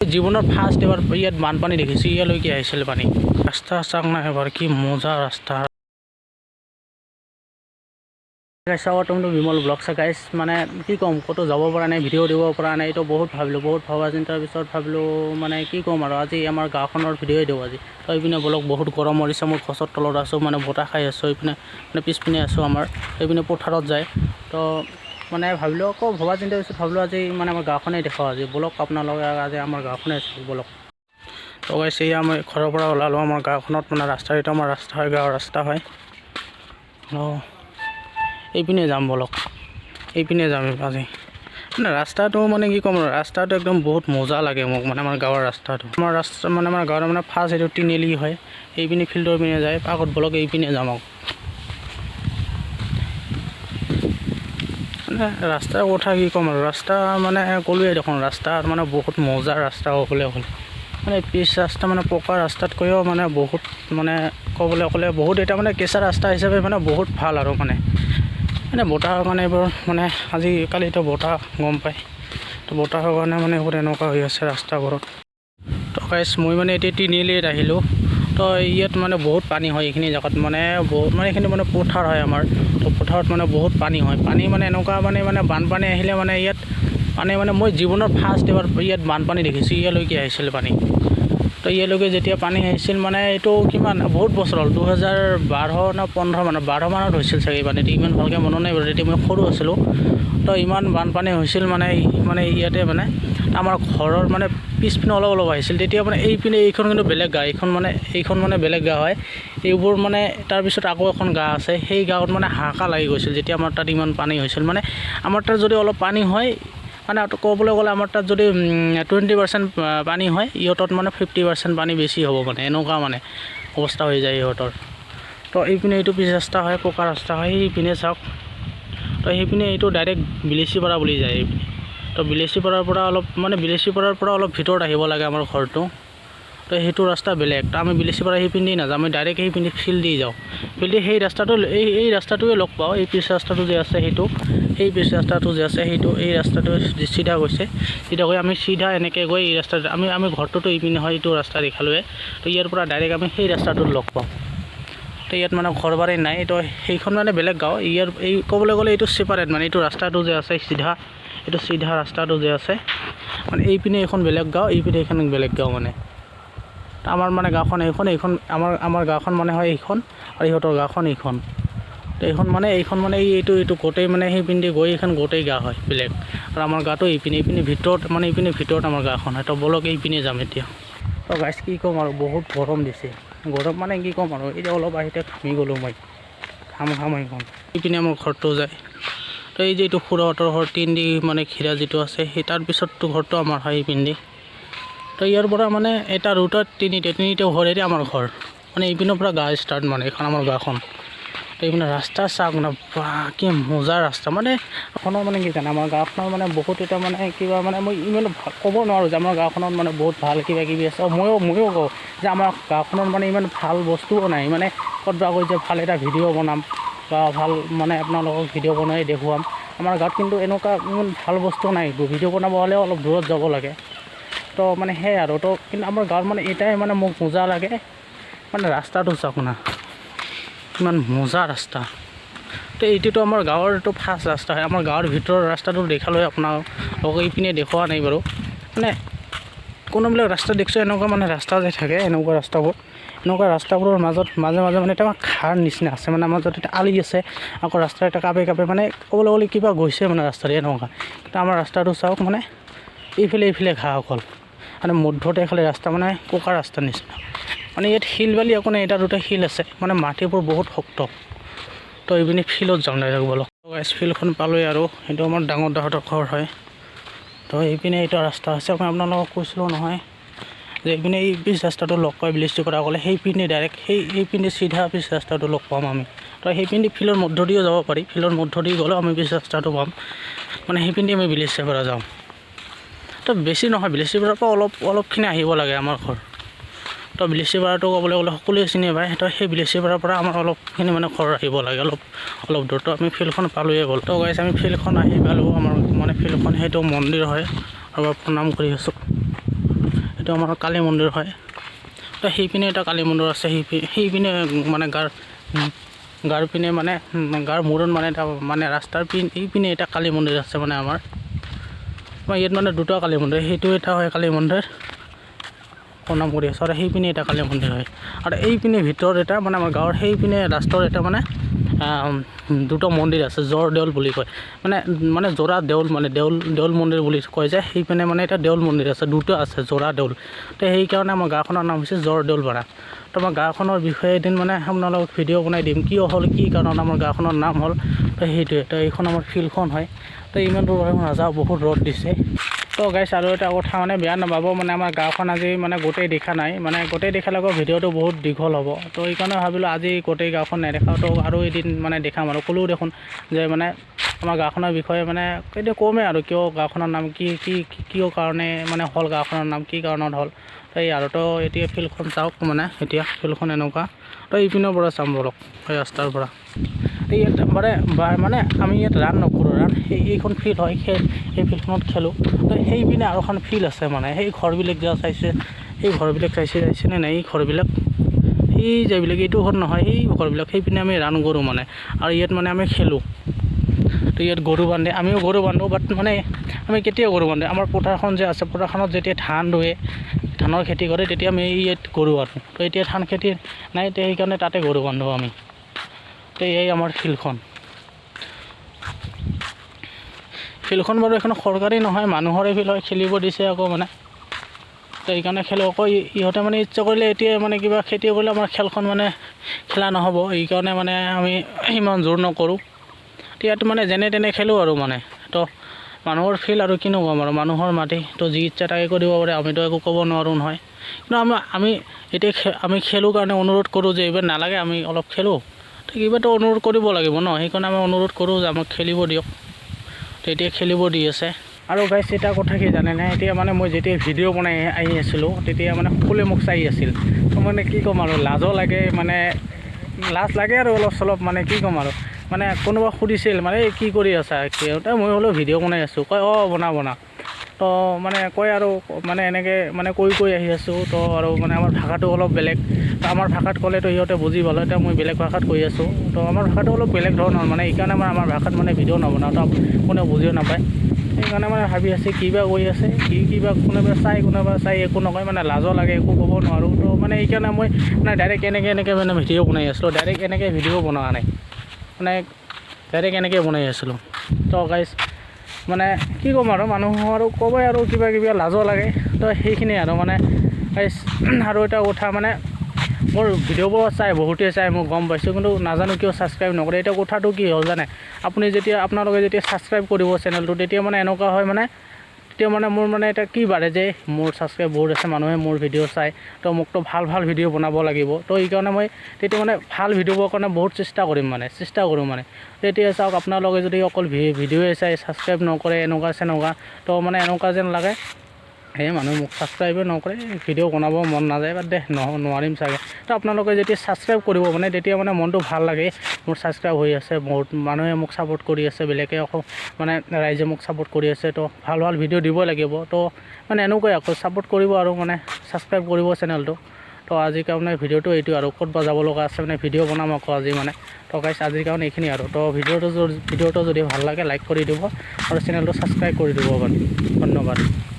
জীৱনৰ ফাৰ্ষ্ট এবাৰ ইয়াত বানপানী দেখিছোঁ। ইয়ালৈকে আহিছিল পানী। ৰাস্তা চাওক না এবাৰ, কি মজা ৰাস্তা। তুমি বিমল ব্লগ চা গাইছ, মানে কি ক'ম, ক'তো যাব পৰা নাই, ভিডিঅ' দিব পৰা নাই। এইটো বহুত ভাবিলোঁ, বহুত ভবা চিন্তাৰ পিছত ভাবিলোঁ মানে কি ক'ম আৰু, আজি আমাৰ গাঁওখনৰ ভিডিঅ'ই দিওঁ আজি। তো এইপিনে ব্লগ বহুত গৰম মৰিছে, মোৰ গছৰ তলত আছোঁ, মানে বতাহ খাই আছোঁ। এইপিনে মানে পিছপিনে আছোঁ আমাৰ, এইপিনে পথাৰত যায়। তো মানে ভাবিলোঁ আকৌ ভবা চিন্তাৰ পিছত ভাবিলোঁ আজি মানে আমাৰ গাঁওখনেই দেখাওঁ আজি ব্লগ আপোনালোকে, আজি আমাৰ গাঁওখনে আছে ব্লগ। তো গাইছ এয়া আমি ঘৰৰ পৰা ওলালোঁ, আমাৰ গাঁওখনত মানে ৰাস্তা, এইটো আমাৰ ৰাস্তা হয়, গাঁৱৰ ৰাস্তা হয়। এইপিনে যাম বলক, এইপিনে যাম আজি। মানে ৰাস্তাটো মানে কি ক'ম, ৰাস্তাটো একদম বহুত মজা লাগে মোক, মানে আমাৰ গাঁৱৰ ৰাস্তাটো। আমাৰ ৰাস্তা মানে আমাৰ গাঁৱৰ মানে ফাৰ্ষ্ট এইটো তিনিআলি হয়, এইপিনে ফিল্ডৰ পিনে যায়, আগত বলক এইপিনে যাম আৰু। মানে ৰাস্তাৰ কথা কি ক'ম আৰু, ৰাস্তা মানে ক'লোৱে দেখোন, ৰাস্তা মানে বহুত মজা ৰাস্তা ক'বলৈ হ'ল। মানে পিচ ৰাস্তা মানে পকা ৰাস্তাতকৈও মানে বহুত মানে ক'বলৈ ক'লে বহুত, এটা মানে কেঁচা ৰাস্তা হিচাপে মানে বহুত ভাল আৰু মানে বতাহৰ কাৰণে এইবোৰ মানে আজিকালিতো বতাহ গম পায়, তো বতাহৰ কাৰণে মানে এইবোৰ এনেকুৱা হৈ আছে ৰাস্তাবোৰত। তো গাইছ মই মানে এতিয়া তিনিআলিত আহিলোঁ। তো ইয়াত মানে বহুত পানী হয় এইখিনি জেগাত, মানে বহুত মানে এইখিনি মানে পথাৰ হয় আমাৰ। তো পথাৰত মানে বহুত পানী হয়, পানী মানে এনেকুৱা মানে বানপানী আহিলে মানে ইয়াত পানী মানে মই জীৱনৰ ফাৰ্ষ্ট এবাৰ ইয়াত বানপানী দেখিছোঁ। ইয়ালৈকে আহিছিল পানী। তো ইয়ালৈকে যেতিয়া পানী আহিছিল মানে এইটো কিমান বহুত বছৰ হ'ল, 2012 না 15 মানত, 12 মানত হৈছিল চাগে পানীটো, ইমান ভালকৈ মনত নাই বাৰু, তেতিয়া মই সৰু আছিলোঁ। তো ইমান বানপানী হৈছিল মানে ইয়াতে মানে আমাৰ ঘৰৰ মানে পিছপিনে অলপ অলপ আহিছিল তেতিয়া মানে এইপিনে, এইখন কিন্তু বেলেগ গাঁও, এইখন মানে বেলেগ গাঁও হয়। এইবোৰ মানে তাৰপিছত আকৌ এখন গাঁও আছে, সেই গাঁৱত মানে হাহাকাৰ লাগি গৈছিল যেতিয়া আমাৰ তাত ইমান পানী হৈছিল। মানে আমাৰ তাত যদি অলপ পানী হয়, মানে ক'বলৈ গ'লে আমাৰ তাত যদি 20% পানী হয়, ইহঁতত মানে 50% পানী বেছি হ'ব, মানে এনেকুৱা মানে অৱস্থা হৈ যায় ইহঁতৰ। তো এইপিনে এইটো পিচ ৰাস্তা হয়, পকা ৰাস্তা হয়, সেইপিনে চাওক। তো সেইপিনে এইটো ডাইৰেক্ট বিলেচিপাৰা বুলি যায় এইপিনে। তো বিলেচিপাৰাৰ পৰা অলপ মানে বিলেচিপাৰাৰ পৰা অলপ ভিতৰত আহিব লাগে আমাৰ ঘৰটো। তো সেইটো ৰাস্তা বেলেগ, তো আমি বিলেচিপাৰা সেইপিনে নাযাওঁ, আমি ডাইৰেক্ট সেইপিনে ফিল্ড দি যাওঁ। ফিল্ড দি সেই ৰাস্তাটো এই ৰাস্তাটোৱে লগ পাওঁ, এই পিচ ৰাস্তাটো যে আছে সেইটো, সেই পিচ ৰাস্তাটো যে আছে সেইটো, এই ৰাস্তাটো চিধা গৈছে, চিধা গৈ আমি চিধা এনেকৈ গৈ এই ৰাস্তাত আমি ঘৰটোতো এইপিনে হয়, এইটো ৰাস্তা দেখালোৱে। তো ইয়াৰ পৰা ডাইৰেক্ট আমি সেই ৰাস্তাটোত লগ পাওঁ। তো ইয়াত মানে ঘৰ বাৰী নাই, তো সেইখন মানে বেলেগ গাঁও। ইয়াৰ এই ক'বলৈ গ'লে এইটো ছেপাৰেট, মানে এইটো ৰাস্তাটো যে আছে চিধা, এইটো চিধা ৰাস্তাটো যে আছে, মানে এইপিনে এইখন বেলেগ গাঁও, এইপিনে এইখন বেলেগ গাঁও। মানে আমাৰ মানে গাঁওখন এইখন আমাৰ গাঁওখন মানে হয় এইখন, আৰু ইহঁতৰ গাঁওখন এইখন। তো এইখন মানে এইটো গোটেই মানে সেইপিনে গৈ এইখন গোটেই গাঁও হয় বেলেগ, আৰু আমাৰ গাঁৱটো এইপিনে ভিতৰত, মানে এইপিনে ভিতৰত আমাৰ গাঁওখন হয়। তো বলক এইপিনে যাম এতিয়া। তো গাইছ কি ক'ম আৰু, বহুত গৰম দিছে, গৰম মানে কি ক'ম আৰু, এতিয়া অলপ আহিতে ঘামি গ'লোঁ মই, ঘাম এইখন। এইপিনে আমাৰ ঘৰটো যায়। তো এই যে এইটো খুৰাহঁতৰ ঘৰ তিনদি মানে ঘিৰা যিটো আছে, সেই তাৰপিছততো ঘৰটো আমাৰ হয় এইপিনে। তো ইয়াৰ পৰা মানে এটা ৰুটত তিনিটা ঘৰেৰে আমাৰ ঘৰ, মানে এইপিনৰ পৰা গাঁও ষ্টাৰ্ট, মানে এইখন আমাৰ গাঁওখন। তো এইপিনে ৰাস্তা চাওক না, কি মজা ৰাস্তা। মানে এখনৰ মানে কি জানে, আমাৰ গাঁওখনৰ মানে বহুত এটা মানে কিবা মানে মই ইমান ক'ব নোৱাৰোঁ যে আমাৰ গাঁওখনত মানে বহুত ভাল কিবা কিবি আছে। ময়ো কওঁ যে আমাৰ গাঁওখনত মানে ইমান ভাল বস্তুও নাই, মানে ক'তবা কৈ যে ভাল এটা ভিডিঅ' বনাম বা ভাল মানে আপোনালোকক ভিডিঅ' বনাই দেখুৱাম। আমাৰ গাঁৱত কিন্তু এনেকুৱা ইমান ভাল বস্তু নাই, ভিডিঅ' বনাব হ'লেও অলপ দূৰত যাব লাগে। তো মানে সেয়াই আৰু, তো কিন্তু আমাৰ গাঁৱত মানে এটাই মানে মোক মজা লাগে, মানে ৰাস্তাটো চাওক না, ইমান মজা ৰাস্তা। তো এইটোতো আমাৰ গাঁৱৰ এইটো ফাৰ্ষ্ট ৰাস্তা হয়, আমাৰ গাঁৱৰ ভিতৰৰ ৰাস্তাটো দেখালৈ আপোনালোকক এইপিনে দেখুওৱা নাই বাৰু। মানে কোনোবিলাক ৰাস্তা দেখিছোঁ এনেকুৱা মানে ৰাস্তা যে থাকে, এনেকুৱা ৰাস্তাবোৰৰ মাজত মাজে মানে এটা ঘাৰ নিচিনা আছে, মানে মাজত এটা আলি আছে, আকৌ ৰাস্তাৰ এটা কাপে মানে ক'বলৈ গ'লে কিবা গৈছে মানে ৰাস্তাৰে এনেকুৱা। কিন্তু আমাৰ ৰাস্তাটো চাওক, মানে এইফালে ঘাঁহ অকল, মানে মধ্যতে এফালে ৰাস্তা, মানে পকা ৰাস্তাৰ নিচিনা। মানে ইয়াত শিল বালি একো নাই, এটা দুটা শিল আছে, মানে মাটিবোৰ বহুত শক্ত। তো এইপিনে ফিল্ডত যাওঁ ডাইৰেক্ট বলক। ফিল্ডখন পালোঁৱেই আৰু, সেইটো আমাৰ ডাঙৰ দাহঁতৰ ঘৰ হয়। তো এইপিনে এইটো ৰাস্তা আছে, মই আপোনালোকক কৈছিলোঁ নহয় যে এইপিনে এই পিচ ৰাস্তাটো লগ পাই বিলেচিপাৰা ক'লে, সেইপিনে ডাইৰেক্ট সেইপিনে চিধা পিচ ৰাস্তাটো লগ পাম আমি। তো সেইপিনে ফিল্ডৰ মধ্য দিও যাব পাৰি, ফিল্ডৰ মধ্য দি গ'লেও আমি পিচ ৰাস্তাটো পাম, মানে সেইপিনে আমি বিলেচিপাৰা যাওঁ। তো বেছি নহয়, বিলেচিপাৰাৰ পৰা অলপখিনি আহিব লাগে আমাৰ ঘৰ। তো বিলেচিপাৰাটো ক'বলৈ গ'লে সকলোৱে চিনি পায়। তো সেই বিলেচিপাৰাৰ পৰা আমাৰ অলপখিনি মানে ঘৰ আহিব লাগে, অলপ দূৰ। তো আমি ফিল্ডখন পালোঁৱে গ'ল। তো গাইছ আমি ফিল্ডখন আহি পালোঁ, আমাৰ মানে ফিল্ডখন সেইটো মন্দিৰ হয়, আৰু প্ৰণাম কৰি আছোঁ। এইটো আমাৰ কালী মন্দিৰ হয় তো সেইপিনে এটা কালী মন্দিৰ আছে সেইপিনে মানে গাৰ পিনে মানে গাৰ মূৰত মানে এটা মানে ৰাস্তাৰ এইপিনে এটা কালী মন্দিৰ আছে মানে আমাৰ ইয়াত মানে দুটা কালী মন্দিৰ সেইটো এটা হয় কালী মন্দিৰ প্ৰণাম কৰি আছোঁ আৰু সেইপিনে এটা কালী মন্দিৰ হয় আৰু এইপিনে ভিতৰত এটা মানে আমাৰ গাঁৱৰ সেইপিনে ৰাস্তাৰ এটা মানে দুটা মন্দিৰ আছে জৰ দেউল বুলি কয় মানে জোৰা দেউল মানে দেউল মন্দিৰ বুলি কয় যে সেইপিনে মানে এটা দেউল মন্দিৰ আছে দুটা আছে জোৰা দেউল তো সেইকাৰণে আমাৰ গাঁওখনৰ নাম হৈছে জৰ দেউল পাৰা তো আমাৰ গাঁওখনৰ বিষয়ে এদিন মানে আপোনালোকক ভিডিঅ' বনাই দিম কিয় হ'ল কি কাৰণত আমাৰ গাঁওখনৰ নাম হ'ল তো সেইটোৱে তো এইখন আমাৰ ফিল্ডখন হয় তো ইমান দূৰ নাযাওঁ বহুত ৰ'দ দিছে তো গাইছ আৰু এটা কথা মানে বেয়া নাপাব মানে আমাৰ গাঁওখন আজি মানে গোটেই দেখা নাই মানে গোটেই দেখালৈকে ভিডিঅ'টো বহুত দীঘল হ'ব তো এইকাৰণে ভাবিলোঁ আজি গোটেই গাঁওখন নেদেখাওঁ তো আৰু এদিন মানে দেখাম আৰু ক'লোঁ দেখোন যে মানে আমাৰ গাঁওখনৰ বিষয়ে মানে এতিয়া কমেই আৰু কিয় গাঁওখনৰ নাম কিয় কাৰণে মানে হ'ল গাঁওখনৰ নাম কি কাৰণত হ'ল তো এই আৰু তো এতিয়া ফিল্ডখন চাওক মানে এতিয়া ফিল্ডখন এনেকুৱা তো এইপিনৰ পৰা চাম বলক সেই ৰাস্তাৰ পৰা ইয়াত মানে আমি ইয়াত ৰান নকৰোঁ এইখন ফিল্ড হয় সেই ফিল্ডখনত খেলোঁ তো সেইপিনে আৰু এখন ফিল্ড আছে মানে সেই ঘৰবিলাক যে চাইছে সেই ঘৰবিলাক চাইছেনে নাই এই ঘৰবিলাক সেই যিবিলাক এইটো ঘৰ নহয় সেই ঘৰবিলাক সেইপিনে আমি ৰান কৰোঁ মানে আৰু ইয়াত মানে আমি খেলোঁ তো ইয়াত গৰু বান্ধে আমিও গৰু বান্ধোঁ বাট মানে আমি কেতিয়া গৰু বান্ধে আমাৰ পথাৰখন যে আছে পথাৰখনত যেতিয়া ধান ৰুৱে ধানৰ খেতি কৰে তেতিয়া আমি ইয়াত গৰু বান্ধো তো এতিয়া ধান খেতি নাই তো সেইকাৰণে তাতে গৰু বান্ধো আমি তো এই আমাৰ ফিল্ডখন বাৰু এখন চৰকাৰী নহয় মানুহৰে ফিল্ড হয় খেলিব দিছে আকৌ মানে তো সেইকাৰণে খেলোঁ আকৌ ইহঁতে মানে ইচ্ছা কৰিলে এতিয়া মানে কিবা খেতি কৰিলে আমাৰ খেলখন মানে খেলা নহ'ব এইকাৰণে মানে আমি ইমান জোৰ নকৰোঁ ইয়াত মানে যেনে তেনে খেলোঁ আৰু মানে তো মানুহৰ ফিল্ড আৰু কিনো ক'ম আৰু মানুহৰ মাটি তো যি ইচ্ছা তাকে কৰিব পাৰে আমিতো একো ক'ব নোৱাৰোঁ নহয় কিন্তু আমি এতিয়া আমি খেলোঁ কাৰণে অনুৰোধ কৰোঁ যে এইবাৰ নালাগে আমি অলপ খেলোঁ তো কিবাতো অনুৰোধ কৰিব লাগিব ন সেইকাৰণে আমি অনুৰোধ কৰোঁ যে আমাক খেলিব দিয়ক তো এতিয়া খেলিব দি আছে আৰু গাইছ এটা কথা কি জানেনে এতিয়া মানে মই যেতিয়া ভিডিঅ' বনাই আহি আছিলোঁ তেতিয়া মানে সকলোৱে মোক চাই আছিল তো মানে কি ক'ম আৰু লাজো লাগে মানে লাজ লাগে আৰু অলপ চলপ মানে কি ক'ম আৰু মানে কোনোবা সুধিছিল মানে এই কি কৰি আছা সিহঁতে মই হ'লেও ভিডিঅ' বনাই আছোঁ কয় বনা তো মানে কয় আৰু মানে এনেকৈ মানে কৈ আহি আছোঁ তো আৰু মানে আমাৰ ভাষাটো অলপ বেলেগ তো আমাৰ ভাষাত ক'লেতো সিহঁতে বুজি পালে এতিয়া মই বেলেগ ভাষাত কৈ আছোঁ তো আমাৰ ভাষাটো অলপ বেলেগ ধৰণৰ মানে এইকাৰণে মানে আমাৰ ভাষাত মানে ভিডিঅ' নবনাওঁ তো কোনেও বুজিও নাপায় সেইকাৰণে মানে ভাবি আছে কিবা কৈ আছে কিবা কোনোবা চাই একো নকয় মানে লাজো লাগে একো ক'ব নোৱাৰোঁ তো মানে এইকাৰণে মই মানে ডাইৰেক্ট এনেকৈ মানে ভিডিঅ' বনাই আছিলোঁ ডাইৰেক্ট এনেকৈ ভিডিঅ' বনোৱা নাই মানে ডাইৰেক্ট এনেকৈ বনাই আছিলোঁ তো গাইছ মানে কি ক'ম আৰু মানুহ আৰু ক'বই আৰু কিবা লাজো লাগে তো সেইখিনিয়ে আৰু মানে গাইছ আৰু এটা কথা মানে মোৰ ভিডিঅ'বোৰ চাই বহুতে চাই মই গম পাইছোঁ কিন্তু নাজানো কিয় ছাবস্ক্ৰাইব নকৰে এতিয়া কথাটো কি হ'ল জানে আপোনালোকে যেতিয়া ছাবস্ক্ৰাইব কৰিব চেনেলটো তেতিয়া মানে এনেকুৱা হয় মানে তেতিয়া মানে মোৰ মানে এটা কি বাঢ়ে যে মোৰ ছাবস্ক্ৰাইব বহুত আছে মানুহে মোৰ ভিডিঅ' চাই তো মোকতো ভাল ভিডিঅ' বনাব লাগিব তো সেইকাৰণে মই তেতিয়া মানে ভাল ভিডিঅ'ৰ কাৰণে বহুত চেষ্টা কৰোঁ মানে তেতিয়া চাওক আপোনালোকে যদি অকল ভিডিঅ'ই চাই ছাবস্ক্ৰাইব নকৰে এনেকুৱা তো মানে এনেকুৱা যেন লাগে সেই মানুহে মোক ছাবস্ক্ৰাইবে নকৰে ভিডিঅ' বনাব মন নাযায় বা নোৱাৰিম চাগে তো আপোনালোকে যেতিয়া ছাবস্ক্ৰাইব কৰিব মানে তেতিয়া মানে মনটো ভাল লাগে মোৰ ছাবস্ক্ৰাইব হৈ আছে বহুত মানুহে মোক ছাপোৰ্ট কৰি আছে বেলেগে আকৌ মানে ৰাইজে মোক ছাপোৰ্ট কৰি আছে তো ভাল ভিডিঅ' দিব লাগিব তো মানে এনেকুৱাই আকৌ ছাপোৰ্ট কৰিব আৰু মানে ছাবস্ক্ৰাইব কৰিব চেনেলটো তো আজিৰ কাৰণে ভিডিঅ'টো এইটো আৰু ক'ত যাব লগা আছে মানে ভিডিঅ' বনাম আকৌ আজি মানে তো গাইছ আজিৰ কাৰণে এইখিনি আৰু তো ভিডিঅ'টো যদি ভাল লাগে লাইক কৰি দিব আৰু চেনেলটো ছাবস্ক্ৰাইব কৰি দিব ধন্যবাদ।